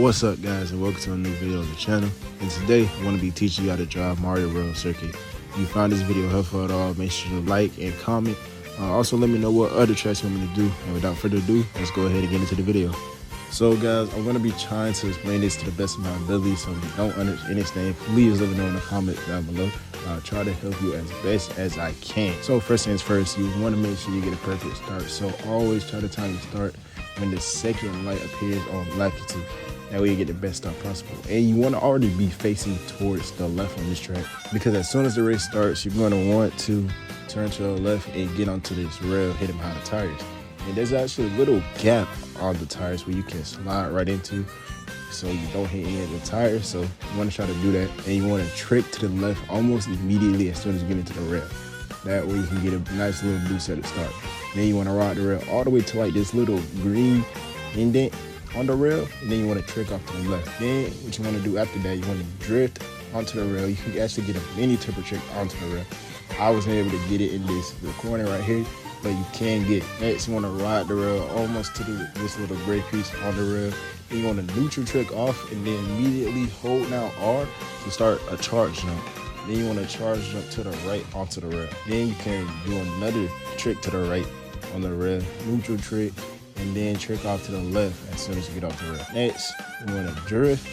What's up, guys, and welcome to a new video on the channel. And today I'm going to be teaching you how to drive Mario World Circuit. If you found this video helpful at all, make sure to like and comment. Also let me know what other tracks you want me to do, and without further ado, let's go ahead and get into the video. So guys, I'm going to be trying to explain this to the best of my ability, so if you don't understand, please let me know in the comments down below. I'll try to help you as best as I can. So first things first, you want to make sure you get a perfect start. So always try to time your start when the second light appears on latitude. That way you get the best start possible. And you want to already be facing towards the left on this track, because as soon as the race starts, you're going to want to turn to the left and get onto this rail hidden behind the tires. And there's actually a little gap on the tires where you can slide right into, so you don't hit any of the tires. So you want to try to do that, and you want to trick to the left almost immediately as soon as you get into the rail. That way you can get a nice little boost at the start. Then you want to ride the rail all the way to like this little green indent on the rail, and then you want to trick off to the left. Then what you want to do after that, you want to drift onto the rail. You can actually get a mini turbo trick onto the rail. I wasn't able to get it in this corner right here, but you can get it. Next, you want to ride the rail almost to this little gray piece on the rail. Then you want to neutral trick off, and then immediately hold down R to start a charge jump. Then you want to charge jump to the right onto the rail. Then you can do another trick to the right on the rail, neutral trick, and then trick off to the left as soon as you get off the rail. Next, we want to drift,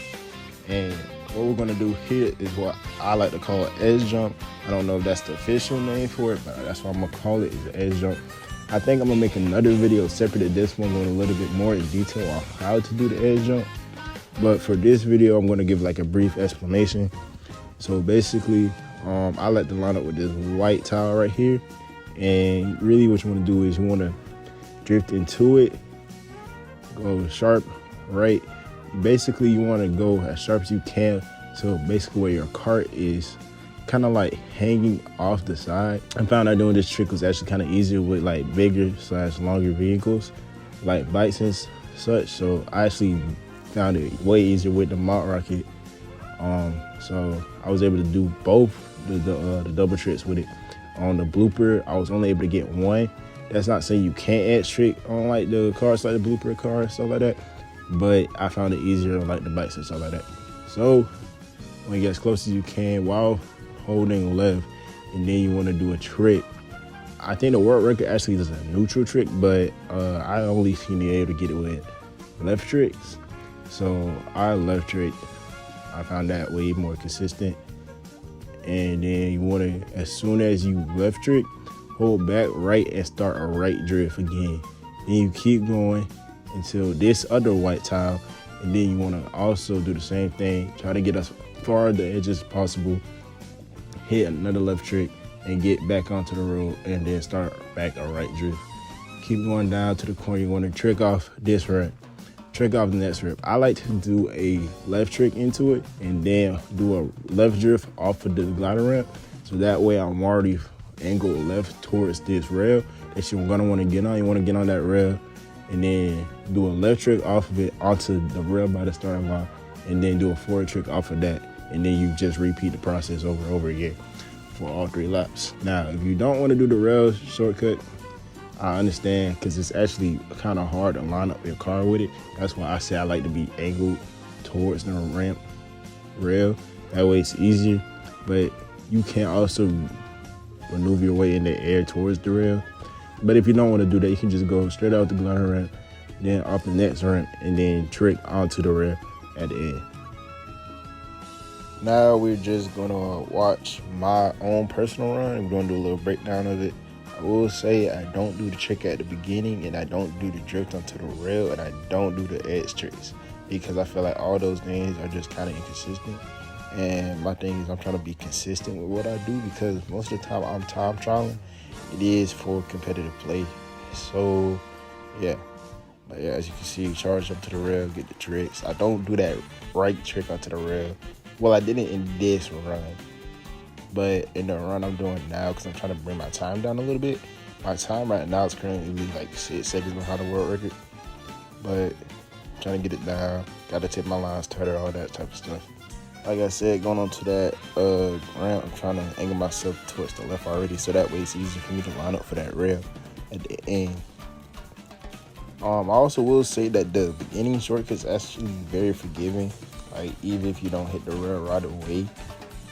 and what we're going to do here is what I like to call an edge jump. I don't know if that's the official name for it, but that's what I'm going to call it, is an edge jump. I think I'm going to make another video separate to this one, going a little bit more in detail on how to do the edge jump. But for this video, I'm going to give like a brief explanation. So basically, I like to line up with this white tile right here, and really what you want to do is you want to drift into it, go sharp right. Basically you want to go as sharp as you can, so basically where your cart is kind of like hanging off the side. I found out doing this trick was actually kind of easier with like bigger / longer vehicles like bikes and such. So I actually found it way easier with the Mott Rocket. So I was able to do both the double tricks with it. On the blooper, I was only able to get one. That's not saying you can't add trick on like the cars, like the blooper car and stuff like that, but I found it easier on like the bikes and stuff like that. So when you get as close as you can while holding left, and then you want to do a trick. I think the world record actually does a neutral trick, but I only seem to be able to get it with left tricks. So I left trick. I found that way more consistent. And then you want to, as soon as you left trick, hold back right and start a right drift again. Then you keep going until this other white tile, and then you want to also do the same thing. Try to get as far the edge as possible, hit another left trick, and get back onto the road, and then start back a right drift. Keep going down to the corner. You want to trick off this ramp, trick off the next ramp. I like to do a left trick into it, and then do a left drift off of the glider ramp. So that way I'm already angled left towards this rail that you're gonna want to get on. You want to get on that rail, and then do a left trick off of it onto the rail by the starting line, and then do a forward trick off of that, and then you just repeat the process over and over again for all 3 laps. Now, if you don't want to do the rail shortcut, I understand, because it's actually kind of hard to line up your car with it. That's why I say I like to be angled towards the ramp rail. That way it's easier, but you can also maneuver your way in the air towards the rail. But if you don't want to do that, you can just go straight out the glider ramp, then off the next ramp, and then trick onto the rail at the end. Now we're just gonna watch my own personal run. We're gonna do a little breakdown of it. I will say I don't do the trick at the beginning, and I don't do the drift onto the rail, and I don't do the edge tricks, because I feel like all those things are just kind of inconsistent. And my thing is I'm trying to be consistent with what I do, because most of the time I'm time trialing. It is for competitive play. So yeah. But yeah, as you can see, charge up to the rail, get the tricks. I don't do that right trick onto the rail. Well, I didn't in this run, but in the run I'm doing now, because I'm trying to bring my time down a little bit. My time right now is currently like 6 seconds behind the world record, but I'm trying to get it down. Got to tip my lines tighter, all that type of stuff. Like I said, going on to that ramp, I'm trying to angle myself towards the left already, so that way it's easier for me to line up for that rail at the end. I also will say that the beginning shortcut is actually very forgiving. Like, even if you don't hit the rail right away,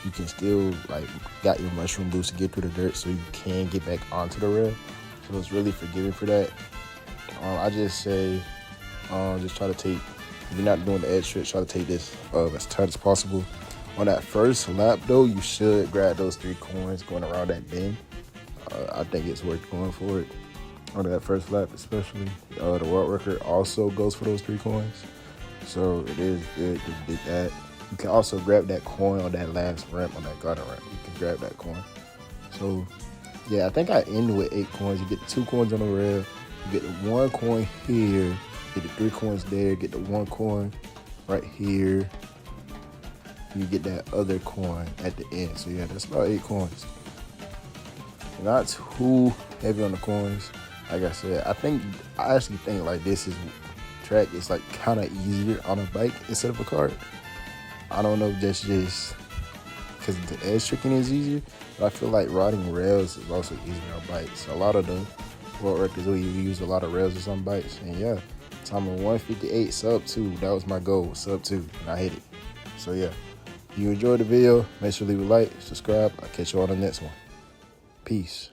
you can still, like, got your mushroom boost to get through the dirt so you can get back onto the rail. So it's really forgiving for that. I just say, just try to take, if you're not doing the edge trick, try to take this as tight as possible. On that first lap, though, you should grab those 3 coins going around that bend. I think it's worth going for it. On that first lap, especially. The world record also goes for those 3 coins. So it is good to do that. You can also grab that coin on that last ramp, on that garden ramp. You can grab that coin. So, yeah, I think I ended with 8 coins. You get the 2 coins on the rail. You get the 1 coin here. Get the 3 coins there. Get the 1 coin right here. You get that other coin at the end. So, yeah, that's about 8 coins. Not too heavy on the coins. Like I said, I actually think like this is track is like kind of easier on a bike instead of a cart. I don't know if that's just because the edge tricking is easier, but I feel like riding rails is also easier on bikes. So a lot of the world records will use a lot of rails on some bikes, and yeah, time of 158 sub 2. That was my goal, sub 2, and I hit it. So yeah, if you enjoyed the video, make sure to leave a like, subscribe. I'll catch you on the next one. Peace.